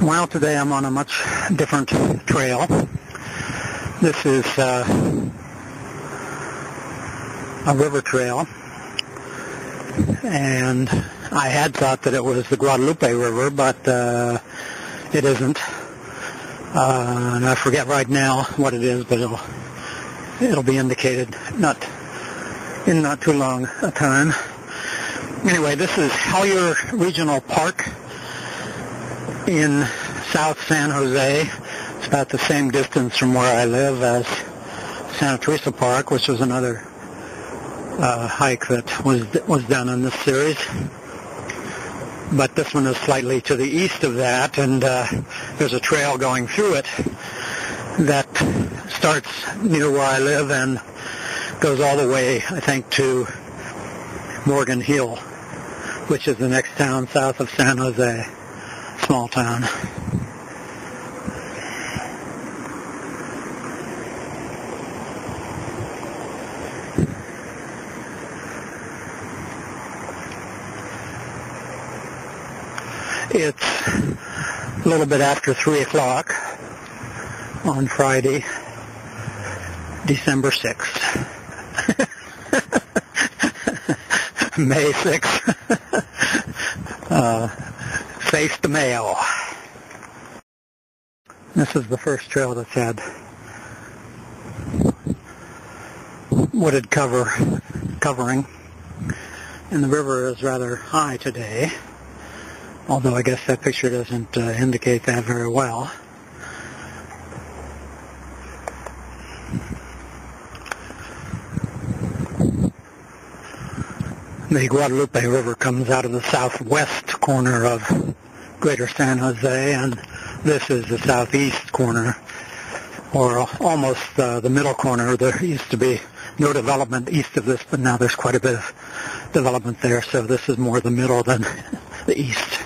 Well, today I'm on a much different trail. This is a river trail, and I had thought that it was the Guadalupe River, but it isn't. And I forget right now what it is, but it'll be indicated in not too long a time. Anyway, this is Hellyer Regional Park in South San Jose. It's about the same distance from where I live as Santa Teresa Park, which was another hike that was done in this series. But this one is slightly to the east of that, and there's a trail going through it that starts near where I live and goes all the way, I think, to Morgan Hill, which is the next town south of San Jose. Small town. It's a little bit after 3 o'clock on Friday, December 6th. May 6th. Face the mail. This is the first trail that's had wooded covering, and the river is rather high today, although I guess that picture doesn't indicate that very well. The Guadalupe River comes out of the southwest corner of Greater San Jose, and this is the southeast corner, or almost the middle corner. There used to be no development east of this, but now there's quite a bit of development there, so this is more the middle than the east.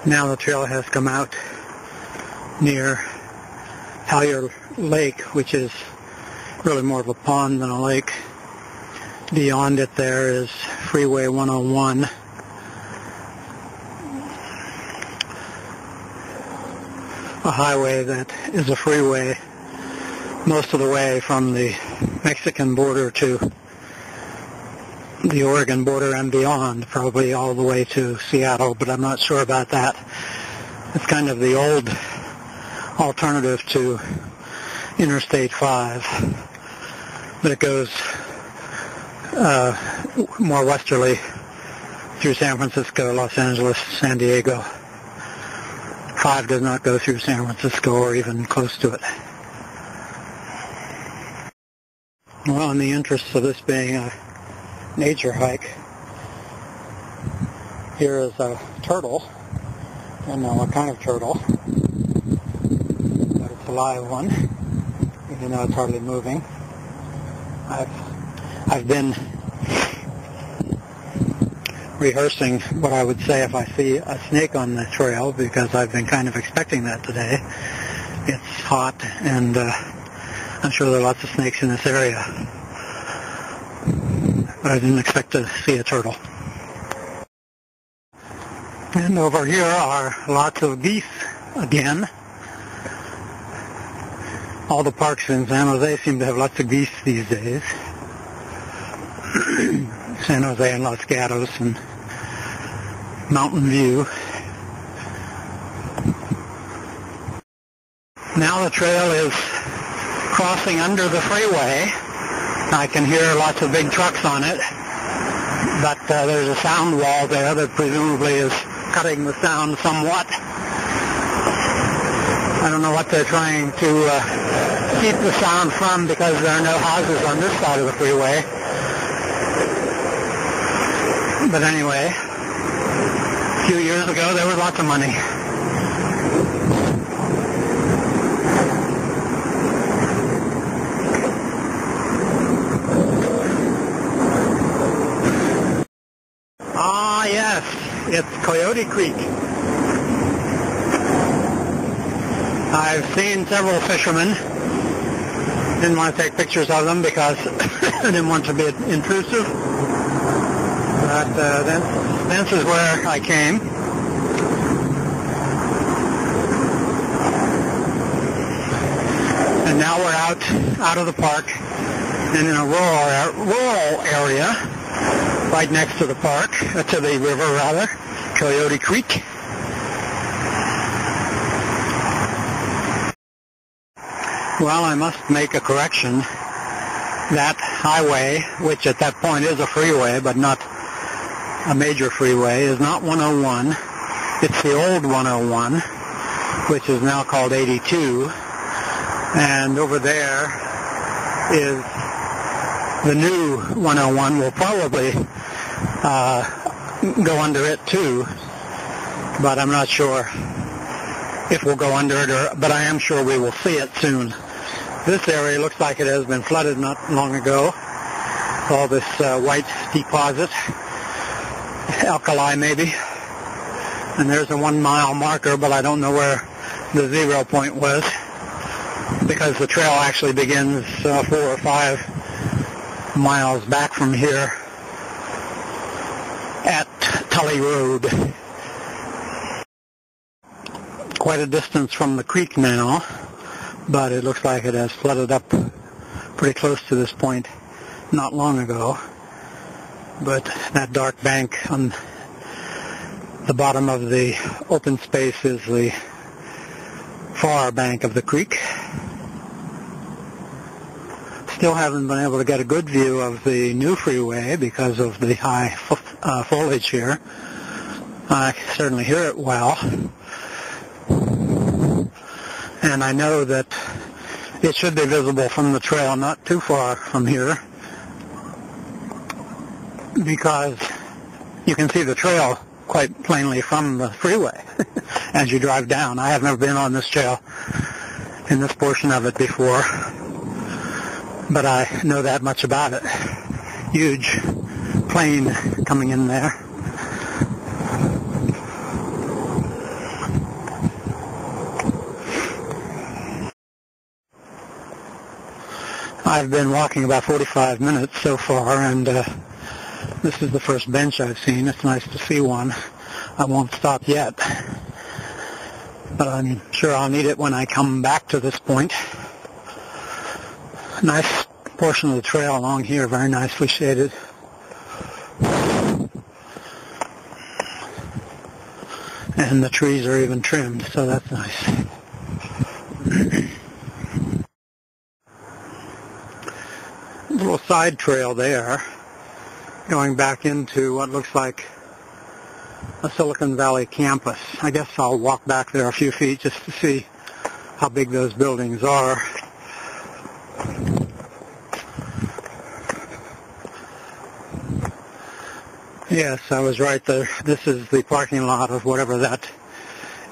Now the trail has come out near Hellyer Lake, which is really more of a pond than a lake. Beyond it there is Freeway 101. A highway that is a freeway most of the way from the Mexican border to the Oregon border and beyond, probably all the way to Seattle, but I'm not sure about that. It's kind of the old alternative to Interstate 5. But it goes more westerly through San Francisco, Los Angeles, San Diego. 5 does not go through San Francisco or even close to it. Well, in the interest of this being a nature hike, here is a turtle. I don't know what kind of turtle, but it's a live one, even though it's hardly moving. I've been rehearsing what I would say if I see a snake on the trail, because I've been kind of expecting that today. It's hot, and I'm sure there are lots of snakes in this area, but I didn't expect to see a turtle. And over here are lots of geese again. All the parks in San Jose seem to have lots of geese these days. San Jose and Los Gatos and Mountain View. Now the trail is crossing under the freeway. I can hear lots of big trucks on it, but there's a sound wall there that presumably is cutting the sound somewhat. I don't know what they're trying to keep the sound from, because there are no houses on this side of the freeway. But anyway, a few years ago there was lots of money. Ah, yes, it's Coyote Creek. I've seen several fishermen. Didn't want to take pictures of them because I didn't want to be intrusive. but this is where I came. And now we're out of the park and in a rural area right next to the park, to the river rather, Coyote Creek. Well, I must make a correction. That highway, which at that point is a freeway but not a major freeway, is not 101. It's the old 101, which is now called 82. And over there is the new 101. We'll probably go under it too, but I'm not sure if we'll go under it, but I am sure we will see it soon. This area looks like it has been flooded not long ago. All this white deposit, alkali maybe. And there's a 1 mile marker, but I don't know where the 0 point was, because the trail actually begins 4 or 5 miles back from here at Tully Road. Quite a distance from the creek now, but it looks like it has flooded up pretty close to this point not long ago. But that dark bank on the bottom of the open space is the far bank of the creek. Still haven't been able to get a good view of the new freeway because of the high foliage here. I certainly hear it well. And I know that it should be visible from the trail not too far from here, because you can see the trail quite plainly from the freeway as you drive down. I have never been on this trail in this portion of it before, but I know that much about it. Huge plane coming in there. I've been walking about 45 minutes so far, and this is the first bench I've seen. It's nice to see one. I won't stop yet, but I'm sure I'll need it when I come back to this point. Nice portion of the trail along here, very nicely shaded. And the trees are even trimmed, so that's nice. Little side trail there, going back into what looks like a Silicon Valley campus. I guess I'll walk back there a few feet just to see how big those buildings are. Yes, I was right there. This is the parking lot of whatever that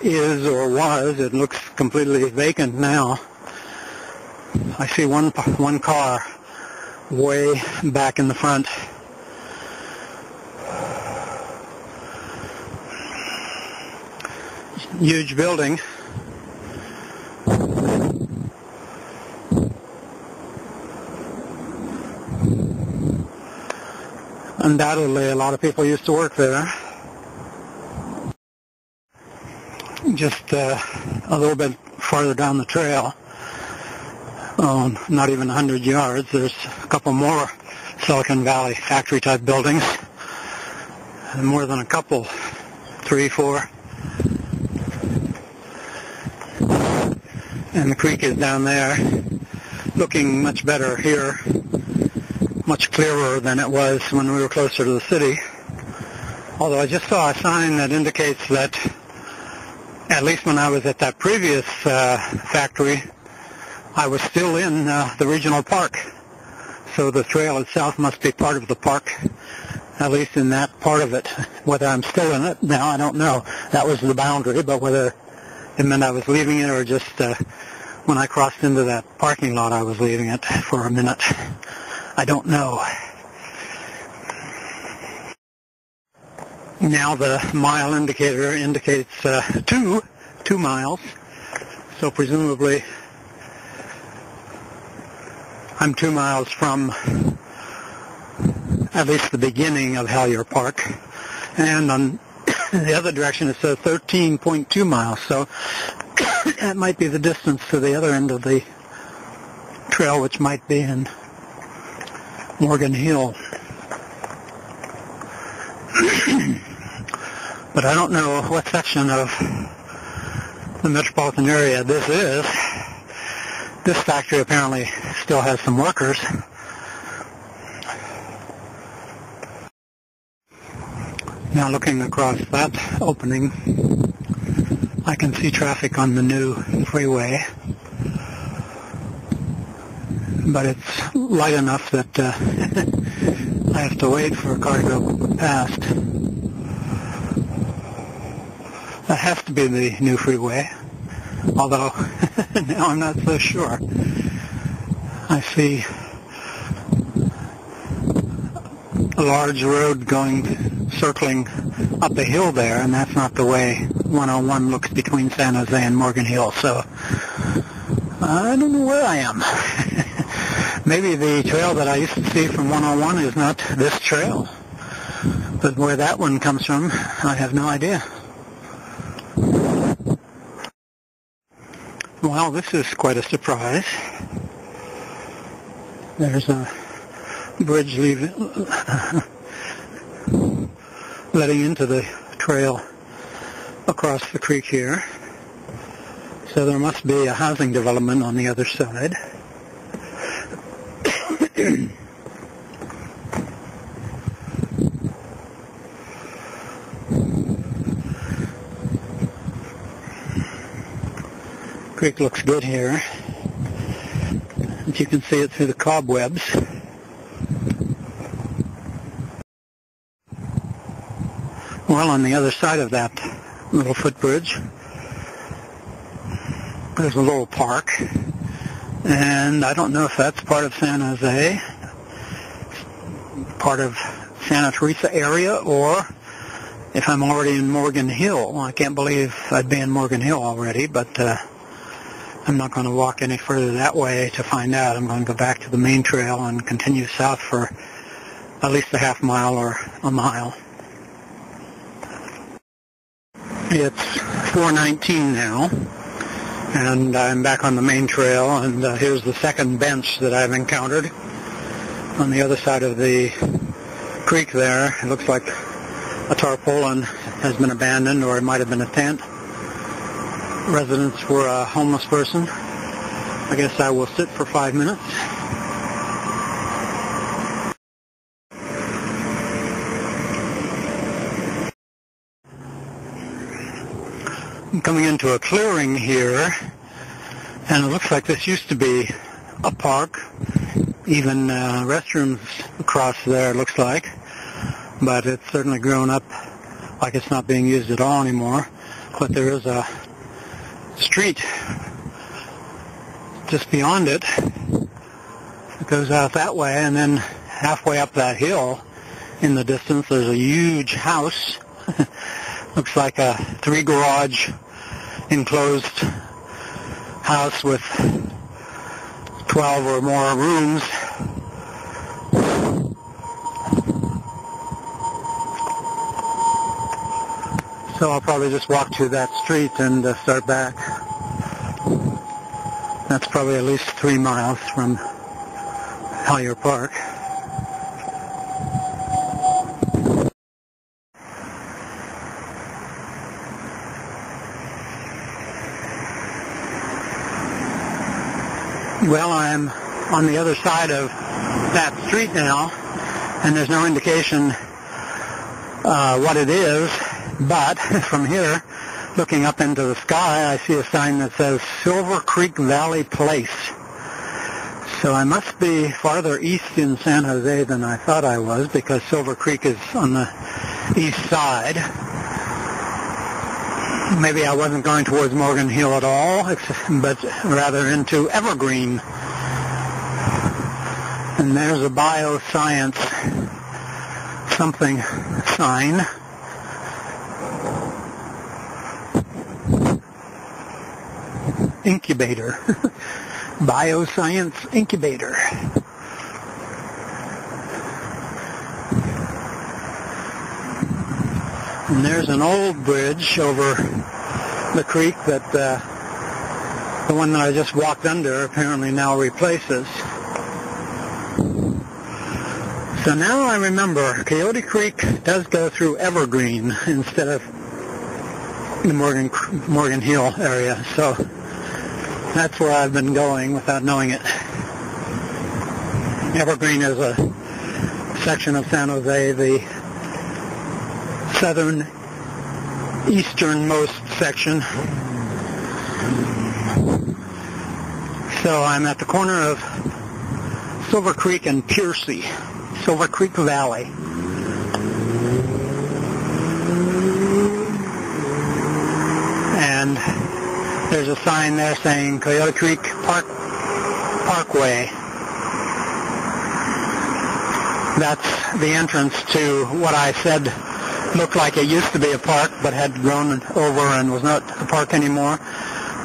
is or was. It looks completely vacant now. I see one car way back in the front. Huge building. Undoubtedly, a lot of people used to work there. Just a little bit farther down the trail, not even 100 yards, there's a couple more Silicon Valley factory-type buildings. And more than a couple, 3, 4. And the creek is down there, looking much better here, much clearer than it was when we were closer to the city. Although I just saw a sign that indicates that, at least when I was at that previous factory, I was still in the regional park. So the trail itself must be part of the park, at least in that part of it. Whether I'm still in it now, I don't know. That was the boundary, but whether it meant I was leaving it or just when I crossed into that parking lot I was leaving it for a minute, I don't know. Now the mile indicator indicates 2 miles, so presumably I'm 2 miles from at least the beginning of Hellier Park. And on the other direction it says 13.2 miles, so that might be the distance to the other end of the trail, which might be in Morgan Hill. But I don't know what section of the metropolitan area this is. This factory apparently still has some workers. Now looking across that opening, I can see traffic on the new freeway, but it's light enough that I have to wait for a car to go past. That has to be the new freeway, although now I'm not so sure. I see a large road circling up a hill there, and that's not the way 101 looks between San Jose and Morgan Hill, so I don't know where I am. Maybe the trail that I used to see from 101 is not this trail, but where that one comes from, I have no idea. Well, this is quite a surprise. There's a bridge letting into the trail across the creek here. So there must be a housing development on the other side. Creek looks good here. If you can see it through the cobwebs. Well, on the other side of that little footbridge, there's a little park, and I don't know if that's part of San Jose, part of Santa Teresa area, or if I'm already in Morgan Hill. I can't believe I'd be in Morgan Hill already, but I'm not going to walk any further that way to find out. I'm going to go back to the main trail and continue south for at least a half mile or a mile. It's 4:19 now, and I'm back on the main trail, and here's the second bench that I've encountered on the other side of the creek there. It looks like a tarpaulin has been abandoned, or it might have been a tent. Residents were a homeless person. I guess I will sit for 5 minutes. I'm coming into a clearing here, and it looks like this used to be a park. Even restrooms across there, it looks like. But it's certainly grown up like it's not being used at all anymore. But there is a street just beyond it. It goes out that way, and then halfway up that hill in the distance there's a huge house. Looks like a 3-garage enclosed house with 12 or more rooms. So I'll probably just walk to that street and start back. That's probably at least 3 miles from Hellier Park. Well, I'm on the other side of that street now, and there's no indication what it is, but from here, looking up into the sky, I see a sign that says Silver Creek Valley Place. So I must be farther east in San Jose than I thought I was, because Silver Creek is on the east side. Maybe I wasn't going towards Morgan Hill at all, but rather into Evergreen. And there's a bioscience something sign. Incubator. Bioscience Incubator. And there's an old bridge over the creek that the one that I just walked under apparently now replaces. So now I remember Coyote Creek does go through Evergreen instead of the Morgan Hill area. So that's where I've been going without knowing it. Evergreen is a section of San Jose, the southern easternmost section. So I'm at the corner of Silver Creek and Piercy, Silver Creek Valley. And there's a sign there saying Coyote Creek Parkway. That's the entrance to what I said looked like it used to be a park but had grown over and was not a park anymore.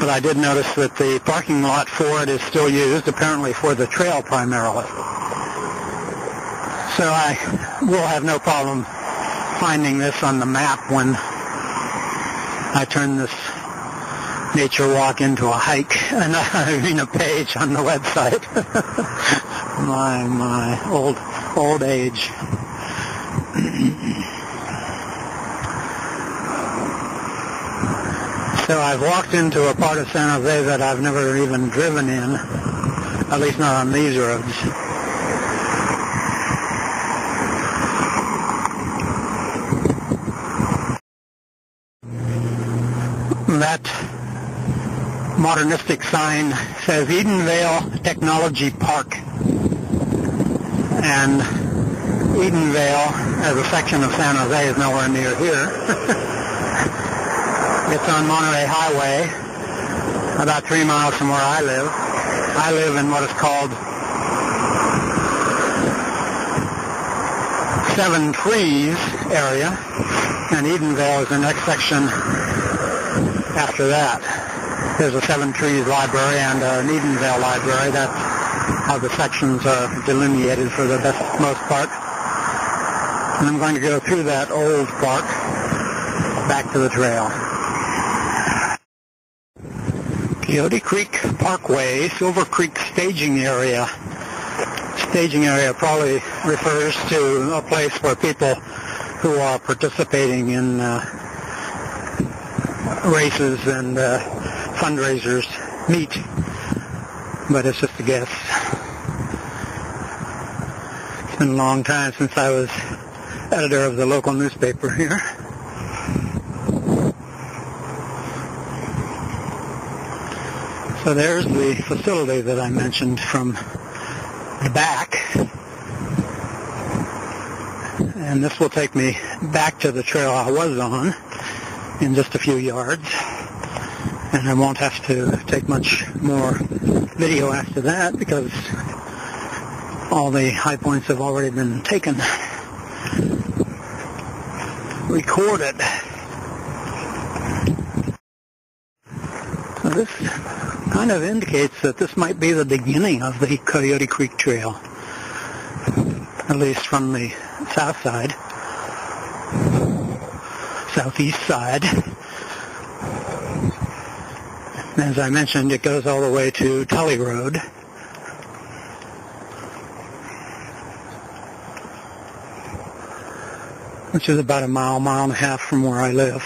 But I did notice that the parking lot for it is still used, apparently for the trail primarily. So I will have no problem finding this on the map when I turn this nature walk into a hike, and I mean a page on the website. my old age. So I've walked into a part of San Jose that I've never even driven in, at least not on these roads. That modernistic sign says Edenvale Technology Park. And Edenvale, as a section of San Jose, is nowhere near here. It's on Monterey Highway, about 3 miles from where I live. I live in what is called Seven Trees area, and Edenvale is the next section after that. There's a Seven Trees library and an Edenvale library. That's how the sections are delineated for the most part. And I'm going to go through that old park back to the trail. Coyote Creek Parkway, Silver Creek staging area. Staging area probably refers to a place where people who are participating in races and fundraisers meet, but it's just a guess. It's been a long time since I was editor of the local newspaper here. So there's the facility that I mentioned from the back. And this will take me back to the trail I was on in just a few yards. And I won't have to take much more video after that because all the high points have already been taken, recorded. So this kind of indicates that this might be the beginning of the Coyote Creek Trail, at least from the south side, southeast side. As I mentioned, it goes all the way to Tully Road. Which is about a mile and a half from where I live.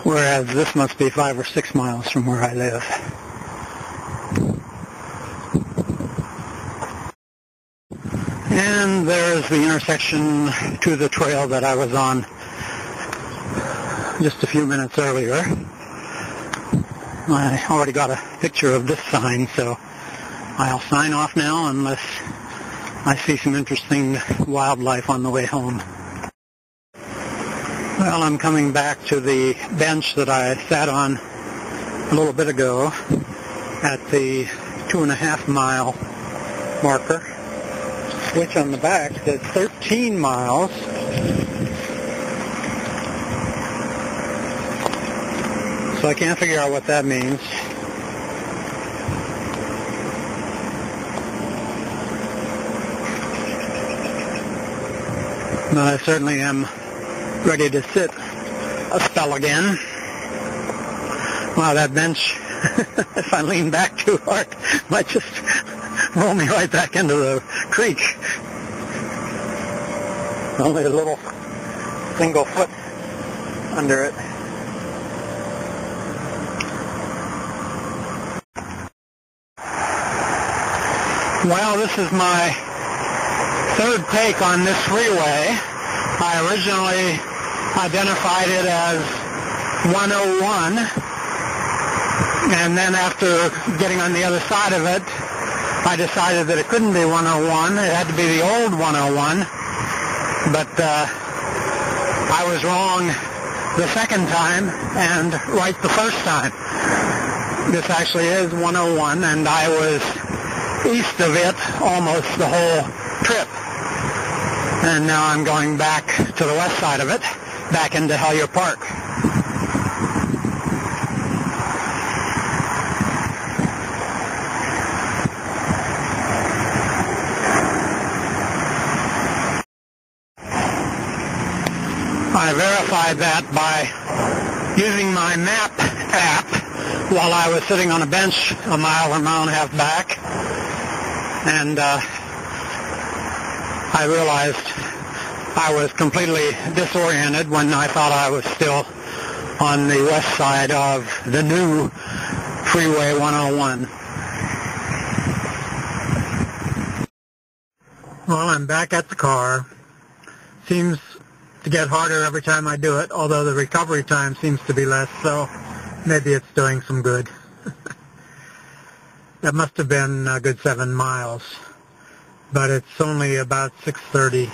Whereas this must be 5 or 6 miles from where I live. And there's the intersection to the trail that I was on just a few minutes earlier. I already got a picture of this sign, so I'll sign off now unless I see some interesting wildlife on the way home. Well, I'm coming back to the bench that I sat on a little bit ago at the 2.5 mile marker, which on the back says 13 miles. So I can't figure out what that means. But I certainly am ready to sit a spell again. Wow, that bench, if I lean back too hard, might just roll me right back into the creek. Only a little single foot under it. Well, this is my third take on this freeway. I originally identified it as 101, and then after getting on the other side of it, I decided that it couldn't be 101. It had to be the old 101, but I was wrong the second time and right the first time. This actually is 101, and I was east of it almost the whole trip. And now I'm going back to the west side of it, back into Hellier Park. I verified that by using my map app while I was sitting on a bench a mile or mile and a half back. And I realized I was completely disoriented when I thought I was still on the west side of the new Freeway 101. Well, I'm back at the car. Seems to get harder every time I do it, although the recovery time seems to be less, so maybe it's doing some good. That must have been a good 7 miles, but it's only about 6:30